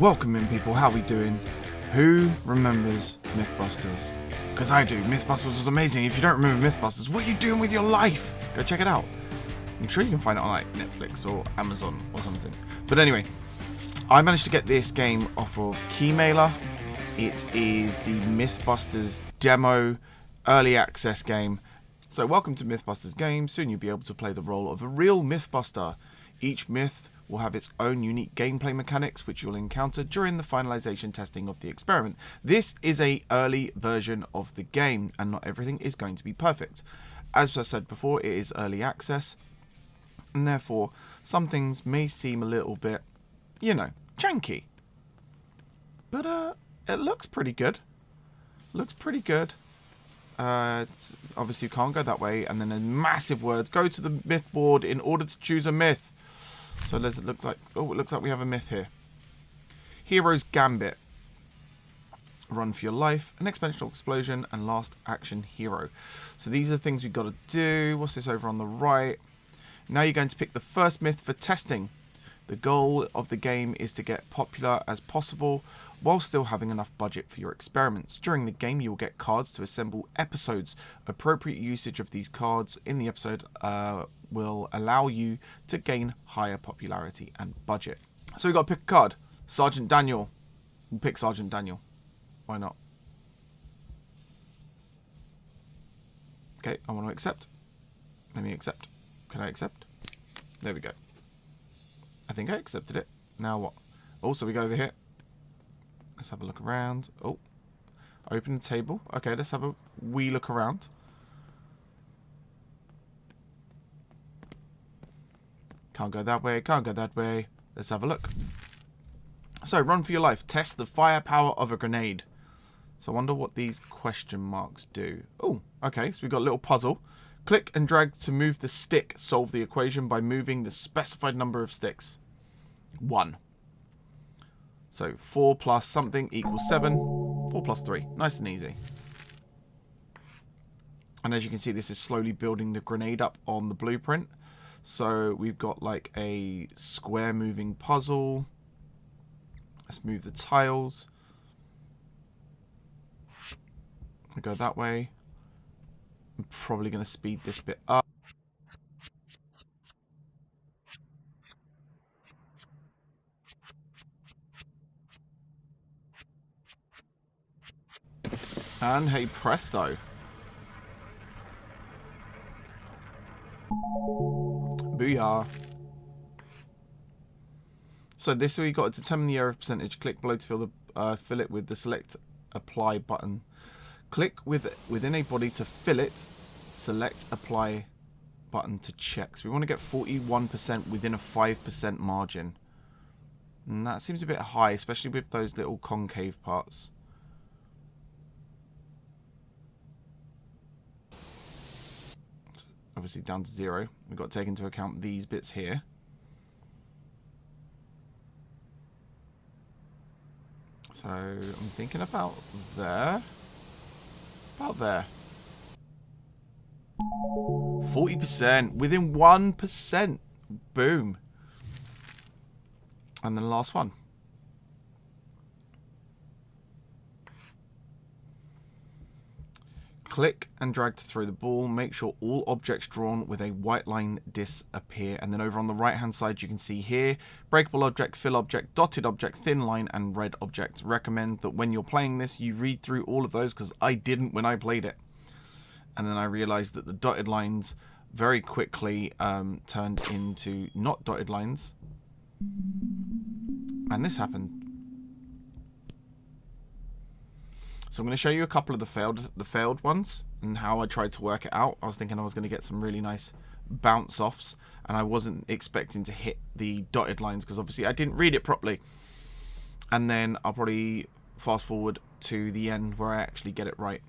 Welcome in, people. How we doing? Who remembers Mythbusters? Because I do. Mythbusters was amazing. If you don't remember Mythbusters, what are you doing with your life? Go check it out. I'm sure you can find it on like Netflix or Amazon or something. But anyway, I managed to get this game off of Keymailer. It is the Mythbusters Demo Early Access game. So welcome to Mythbusters Games. Soon you'll be able to play the role of a real Mythbuster. Each myth will have its own unique gameplay mechanics which you'll encounter during the finalization testing of the experiment. This is an early version of the game and not everything is going to be perfect. As I said before, it is early access and therefore some things may seem a little bit, you know, janky. But it looks pretty good. Looks pretty good. Obviously you can't go that way, and then in massive words, go to the myth board in order to choose a myth. So it looks like we have a myth here. Hero's Gambit. Run for your life, an exponential explosion, and last action hero. So these are the things we've got to do. What's this over on the right? Now you're going to pick the first myth for testing. The goal of the game is to get popular as possible while still having enough budget for your experiments. During the game you will get cards to assemble episodes. Appropriate usage of these cards in the episode will allow you to gain higher popularity and budget. So we've got to pick a card. Sergeant Daniel. We'll pick Sergeant Daniel. Why not? Okay, I want to accept. Let me accept. Can I accept? There we go. I think I accepted it. Now what? Also, we go over here. Let's have a look around. Oh, open the table. Okay, let's have a wee look around. Can't go that way. Can't go that way. Let's have a look. So, run for your life. Test the firepower of a grenade. So, I wonder what these question marks do. Oh, okay. So, we've got a little puzzle. Click and drag to move the stick. Solve the equation by moving the specified number of sticks. 1. So 4 plus something equals 7. 4 plus 3. Nice and easy. And as you can see, this is slowly building the grenade up on the blueprint. So we've got like a square moving puzzle. Let's move the tiles. We go that way. I'm probably going to speed this bit up. And hey presto. Booyah. So this we got to determine the error percentage. Click below to fill it with the select apply button. Click within a body to fill it. Select apply button to check. So we want to get 41% within a 5% margin. And that seems a bit high, especially with those little concave parts. Obviously down to 0. We've got to take into account these bits here. So I'm thinking about there. About there. 40%. Within 1%. Boom. And then the last one. Click and drag to throw the ball. Make sure all objects drawn with a white line disappear. And then over on the right hand side you can see here, breakable object, fill object, dotted object, thin line, and red object. Recommend that when you're playing this you read through all of those, because I didn't when I played it. And then I realized that the dotted lines very quickly turned into not dotted lines. And this happened. So I'm going to show you a couple of the failed ones and how I tried to work it out. I was thinking I was going to get some really nice bounce offs, and I wasn't expecting to hit the dotted lines because obviously I didn't read it properly. And then I'll probably fast forward to the end where I actually get it right.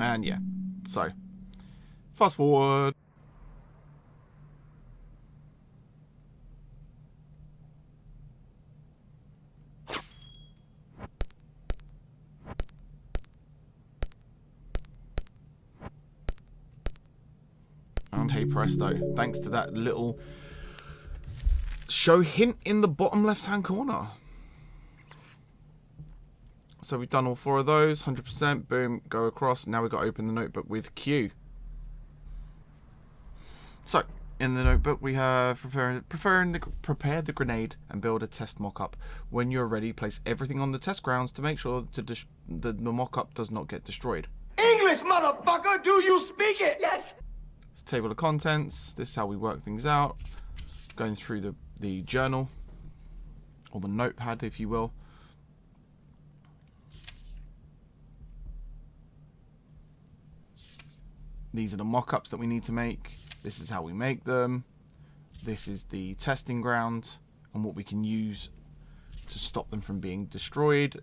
And yeah, so Fast forward. And hey presto, thanks to that little show hint in the bottom left hand corner. So we've done all 4 of those, 100%, boom, go across. Now we've got to open the notebook with Q. So, in the notebook we have prepare the grenade and build a test mock-up. When you're ready, place everything on the test grounds to make sure the mock-up does not get destroyed. English, motherfucker, do you speak it? Yes! Table of contents, this is how we work things out. Going through the journal, or the notepad if you will. These are the mock-ups that we need to make. This is how we make them. This is the testing ground and what we can use to stop them from being destroyed.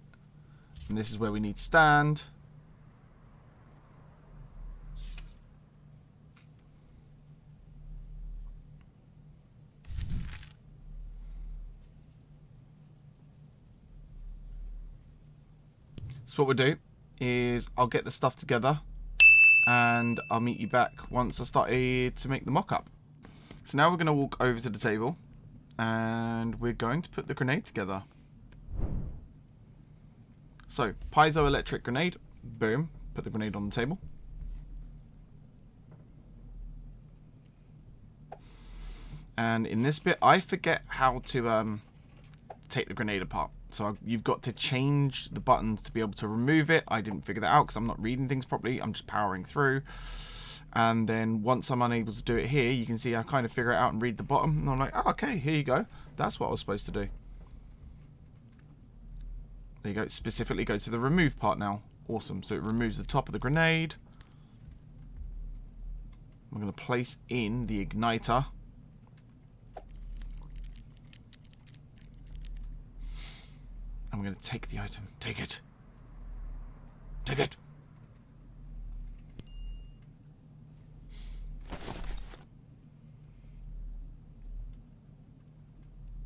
And this is where we need to stand. So what we'll do is I'll get the stuff together and I'll meet you back once I started to make the mock-up. So now we're going to walk over to the table and we're going to put the grenade together. So, piezoelectric grenade, boom, put the grenade on the table. And in this bit, I forget how to take the grenade apart. So you've got to change the buttons to be able to remove it. I didn't figure that out because I'm not reading things properly. I'm just powering through. And then once I'm unable to do it here, you can see I kind of figure it out and read the bottom. And I'm like, oh, okay, here you go. That's what I was supposed to do. There you go. Specifically go to the remove part now. Awesome. So it removes the top of the grenade. I'm going to place in the igniter. I'm going to take the item. Take it. Take it.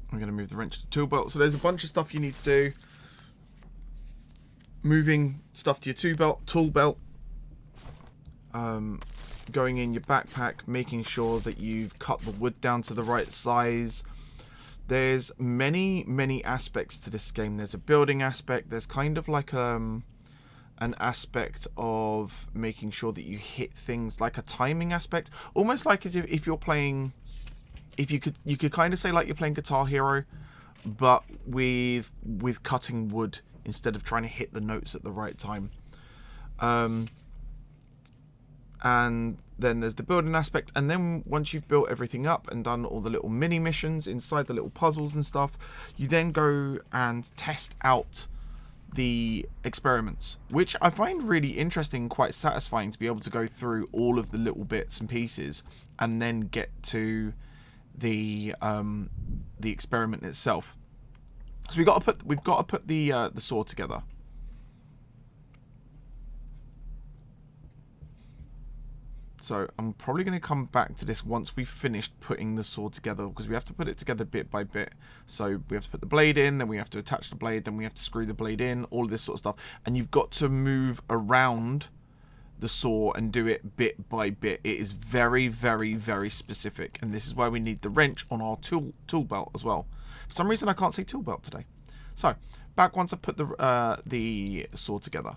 I'm going to move the wrench to the tool belt. So there's a bunch of stuff you need to do. Moving stuff to your tool belt. Going in your backpack. Making sure that you've cut the wood down to the right size. There's many aspects to this game. There's a building aspect. There's kind of like an aspect of making sure that you hit things, like a timing aspect, almost like as if you're playing. If you could kind of say like you're playing Guitar Hero, but with cutting wood instead of trying to hit the notes at the right time. And then there's the building aspect, and then once you've built everything up and done all the little mini missions inside the little puzzles and stuff, you then go and test out the experiments, which I find really interesting, quite satisfying to be able to go through all of the little bits and pieces and then get to the experiment itself. So we've got to put the saw together. So I'm probably going to come back to this once we've finished putting the saw together, because we have to put it together bit by bit. So we have to put the blade in, then we have to attach the blade, then we have to screw the blade in, all of this sort of stuff. And you've got to move around the saw and do it bit by bit. It is very, very, very specific. And this is why we need the wrench on our tool belt as well. For some reason I can't say tool belt today. So back once I put the saw together.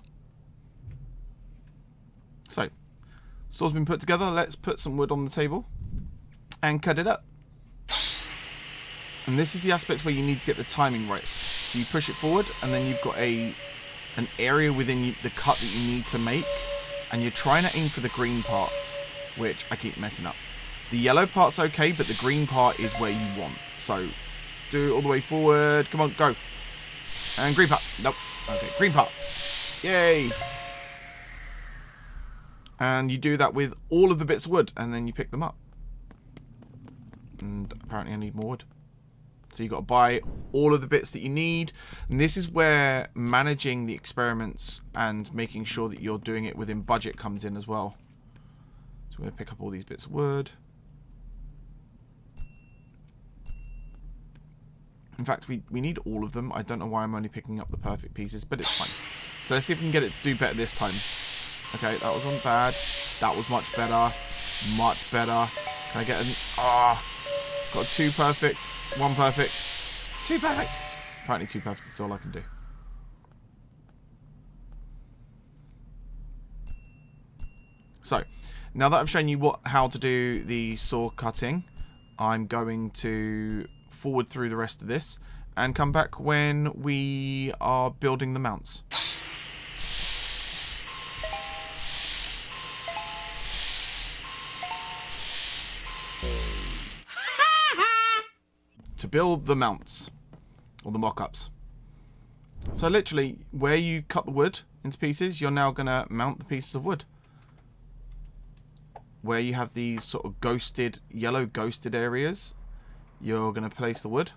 So saw's been put together. Let's put some wood on the table and cut it up. And this is the aspect where you need to get the timing right. So you push it forward, and then you've got an area within the cut that you need to make, and you're trying to aim for the green part, which I keep messing up. The yellow part's okay, but the green part is where you want. So do it all the way forward. Come on, go. And green part. Nope. Okay, green part. Yay. And you do that with all of the bits of wood, and then you pick them up. And apparently I need more wood. So you've got to buy all of the bits that you need. And this is where managing the experiments and making sure that you're doing it within budget comes in as well. So we're going to pick up all these bits of wood. In fact, we need all of them. I don't know why I'm only picking up the perfect pieces, but it's fine. So let's see if we can get it do better this time. Okay, that wasn't bad. That was much better. Much better. Can I get an... got 2 perfect. 1 perfect. 2 perfect. Apparently 2 perfect is all I can do. So, now that I've shown you how to do the saw cutting, I'm going to forward through the rest of this and come back when we are building the mounts. To build the mounts, or the mock-ups. So literally, where you cut the wood into pieces, you're now going to mount the pieces of wood. Where you have these sort of ghosted, yellow ghosted areas, you're going to place the wood.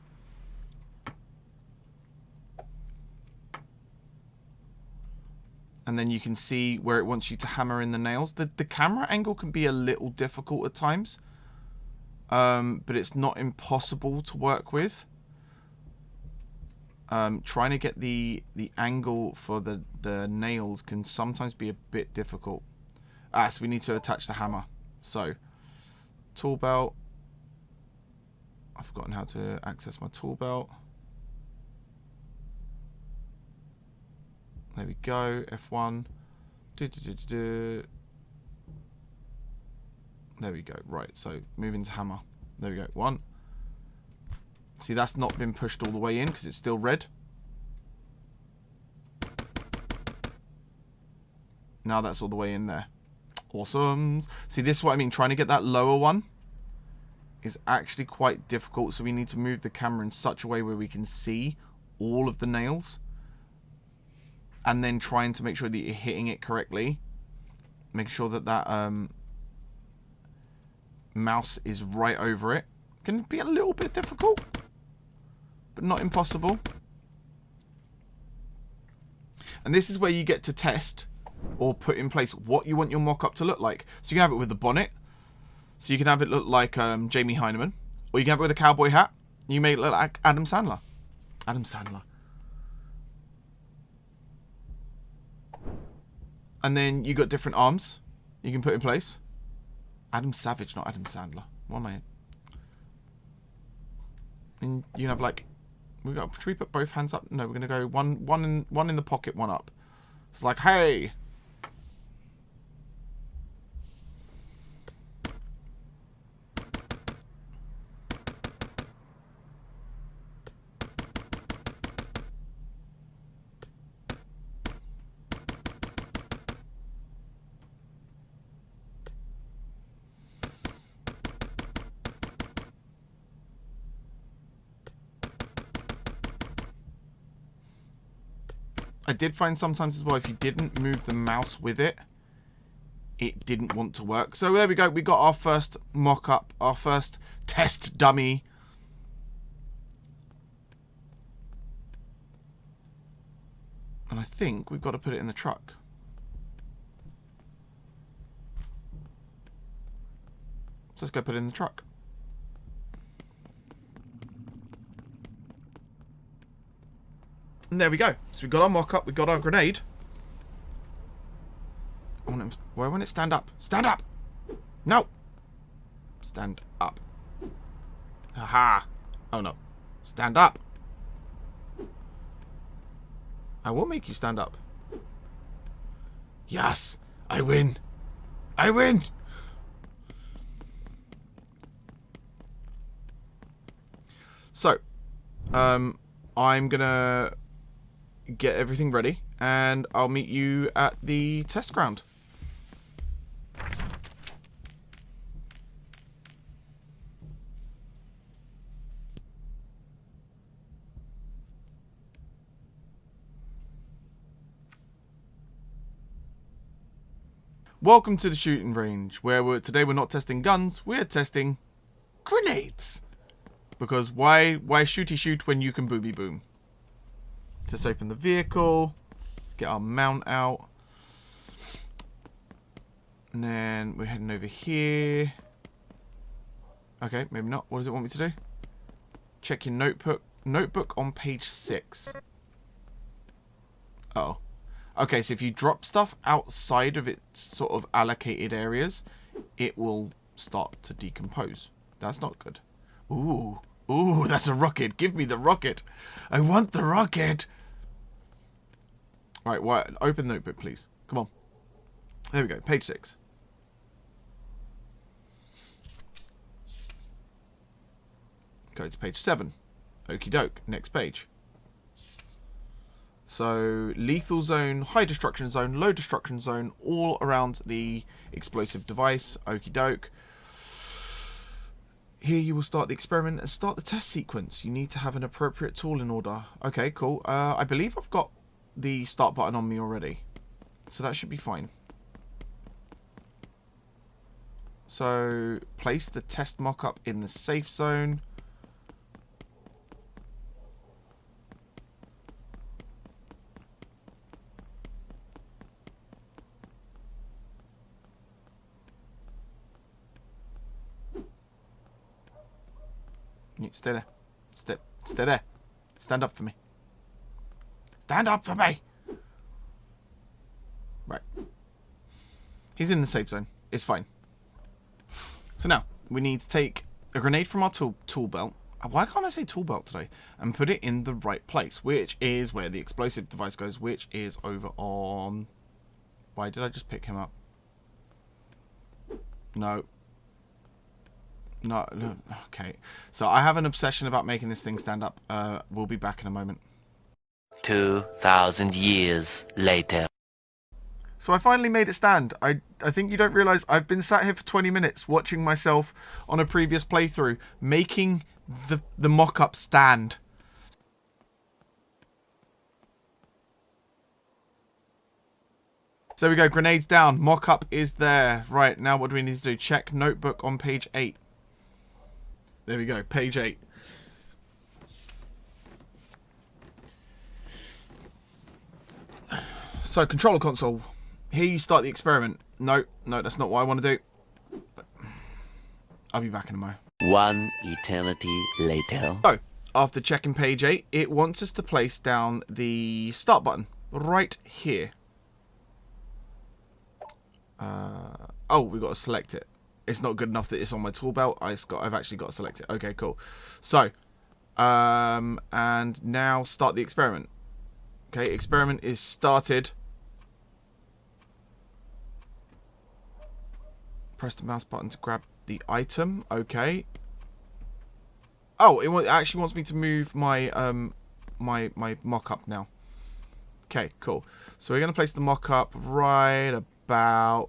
And then you can see where it wants you to hammer in the nails. The camera angle can be a little difficult at times. But it's not impossible to work with. Trying to get the angle for the nails can sometimes be a bit difficult. So we need to attach the hammer. So, tool belt. I've forgotten how to access my tool belt. There we go. F1. There we go. Right, so move into hammer. There we go. 1. See, that's not been pushed all the way in because it's still red. Now that's all the way in there. Awesome. See, this is what I mean. Trying to get that lower one is actually quite difficult. So we need to move the camera in such a way where we can see all of the nails. And then trying to make sure that you're hitting it correctly. Make sure that that mouse is right over it. Can be a little bit difficult, but not impossible. And this is where you get to test or put in place what you want your mock-up to look like. So you can have it with the bonnet. So you can have it look like Jamie Hyneman. Or you can have it with a cowboy hat. You may look like Adam Sandler. Adam Sandler. And then you got different arms you can put in place. Adam Savage, not Adam Sandler. What am I? And you can have like, should we put both hands up? No, we're gonna go one in the pocket, one up. It's like, hey. I did find sometimes as well, if you didn't move the mouse with it, it didn't want to work. So there we go. We got our first mock-up, our first test dummy. And I think we've got to put it in the truck. So let's go put it in the truck. And there we go. So we got our mock-up, we got our grenade. Why won't it stand up? Stand up! No! Stand up. Haha. Oh no. Stand up. I will make you stand up. Yes! I win! I win! So, I'm gonna get everything ready and I'll meet you at the test ground. Welcome to the shooting range, where today we're not testing guns, we're testing grenades. Because why shooty shoot when you can booby boom? Let's open the vehicle. Let's get our mount out. And then we're heading over here. Okay, maybe not. What does it want me to do? Check your notebook. Notebook on page 6. Oh. Okay, so if you drop stuff outside of its sort of allocated areas, it will start to decompose. That's not good. Ooh. Ooh, that's a rocket. Give me the rocket. I want the rocket. Right, open the notebook, please. Come on. There we go. Page 6. Go to page 7. Okie doke. Next page. So, lethal zone, high destruction zone, low destruction zone, all around the explosive device. Okie doke. Here you will start the experiment and start the test sequence. You need to have an appropriate tool in order. Okay, cool. I believe I've got the start button on me already. So that should be fine. So, place the test mock-up in the safe zone. Stay there. Stay there. Stand up for me. Stand up for me! Right. He's in the safe zone. It's fine. So now, we need to take a grenade from our tool belt. Why can't I say tool belt today? And put it in the right place, which is where the explosive device goes, which is over on... Why did I just pick him up? No. No, okay. So I have an obsession about making this thing stand up. We'll be back in a moment. 2,000 years later. So I finally made it stand. I think you don't realise I've been sat here for 20 minutes watching myself on a previous playthrough making the mock-up stand. So we go, grenades down, mock-up is there. Right, now what do we need to do? Check notebook on page 8. There we go, page 8. So, controller console. Here you start the experiment. No, that's not what I want to do. I'll be back in a moment. 1 eternity later. So, after checking page 8, it wants us to place down the start button. Right here. Oh, we've got to select it. It's not good enough that it's on my tool belt. I've actually got to select it. Okay, cool. So, and now start the experiment. Okay, experiment is started. Press the mouse button to grab the item. Okay. Oh, it actually wants me to move my my mock-up now. Okay, cool. So we're going to place the mock-up right about...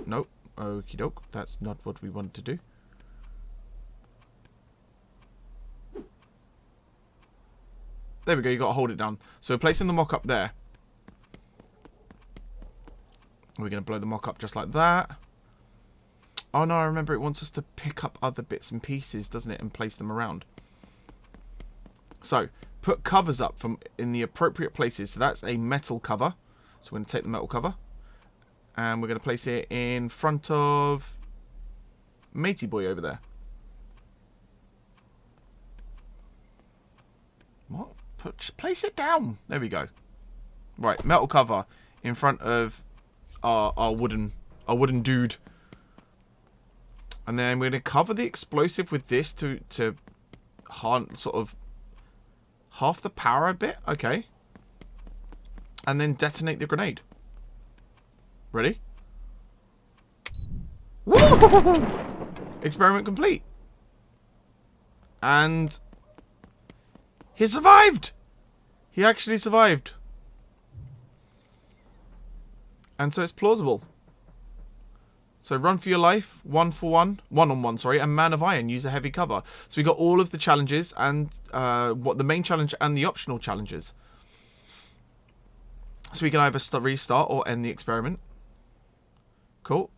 Nope. Okie doke. That's not what we wanted to do. There we go. You got to hold it down. So we're placing the mock-up there. We're going to blow the mock-up just like that. Oh no, I remember it wants us to pick up other bits and pieces, doesn't it? And place them around. So, put covers up in the appropriate places. So that's a metal cover. So we're going to take the metal cover. And we're going to place it in front of Matey Boy over there. What? Just place it down. There we go. Right, metal cover in front of our wooden dude. And then we're going to cover the explosive with this to sort of half the power a bit. Okay. And then detonate the grenade. Ready? Woo! Experiment complete. And he survived. He actually survived. And so it's plausible. So run for your life, 1-for-1, sorry, and Man of Iron, use a heavy cover. So we got all of the challenges and what the main challenge and the optional challenges. So we can either restart or end the experiment. Cool.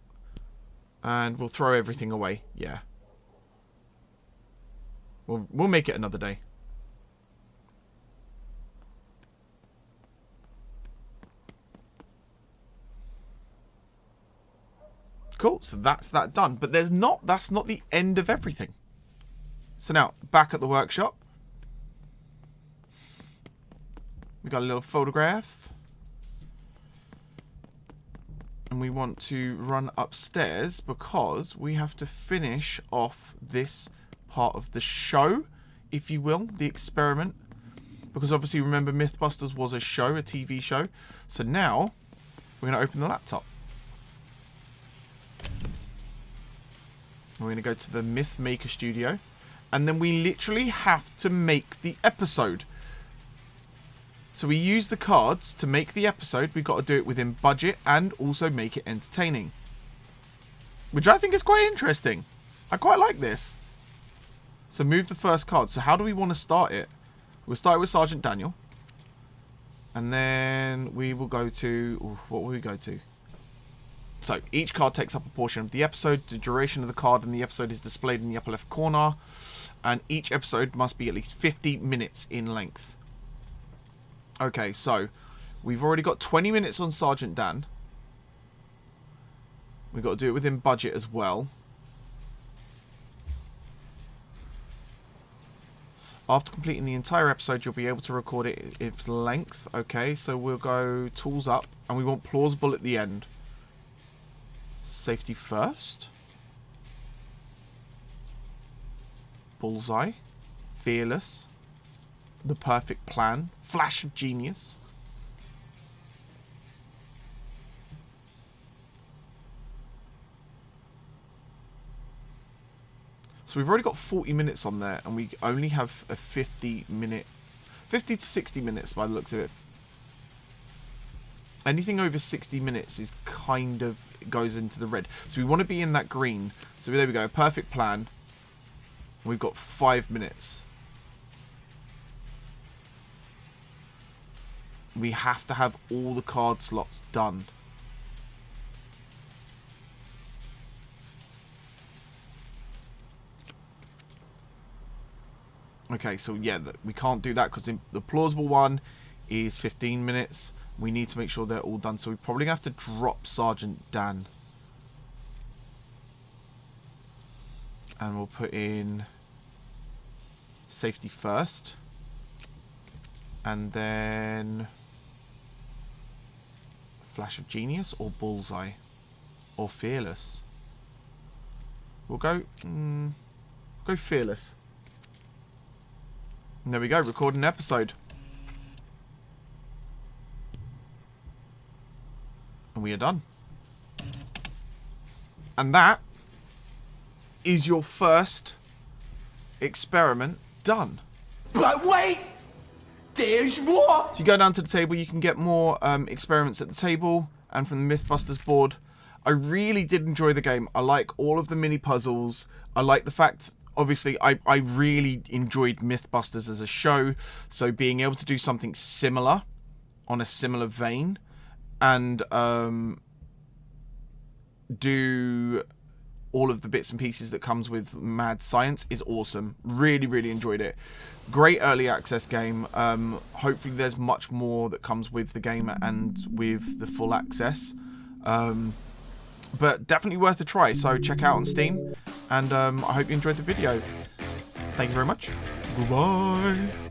And we'll throw everything away. Yeah. We'll make it another day. Cool, so that's that done. But that's not the end of everything. So now, back at the workshop. We got a little photograph. And we want to run upstairs because we have to finish off this part of the show, if you will, the experiment. Because obviously, remember, Mythbusters was a show, a TV show. So now, we're going to open the laptop. We're going to go to the Myth Maker Studio. And then we literally have to make the episode. So we use the cards to make the episode. We've got to do it within budget and also make it entertaining. Which I think is quite interesting. I quite like this. So move the first card. So how do we want to start it? We'll start with Sergeant Daniel. And then we will go to... what will we go to? So, each card takes up a portion of the episode. The duration of the card in the episode is displayed in the upper left corner. And each episode must be at least 50 minutes in length. Okay, so we've already got 20 minutes on Sergeant Dan. We've got to do it within budget as well. After completing the entire episode, you'll be able to record it its length. Okay, so we'll go tools up. And we want plausible at the end. Safety first. Bullseye. Fearless. The perfect plan. Flash of genius. So we've already got 40 minutes on there, and we only have a 50 to 60 minutes by the looks of it. Anything over 60 minutes is kind of goes into the red. So we want to be in that green. So there we go. Perfect plan. We've got 5 minutes. We have to have all the card slots done. Okay, so yeah, we can't do that because the plausible one is 15 minutes. We need to make sure they're all done. So we're probably going to have to drop Sergeant Dan. And we'll put in safety first. And then Flash of Genius or Bullseye or Fearless. We'll go Fearless. And there we go, record an episode. And we are done. And that is your first experiment done. But wait! There's more! So you go down to the table, you can get more experiments at the table and from the Mythbusters board. I really did enjoy the game. I like all of the mini puzzles. I like the fact, obviously, I really enjoyed Mythbusters as a show. So being able to do something similar on a similar vein and do all of the bits and pieces that comes with mad science is awesome. Really, really enjoyed it. Great early access game. Hopefully there's much more that comes with the game and with the full access. But definitely worth a try. So check out on Steam. And I hope you enjoyed the video. Thank you very much. Goodbye.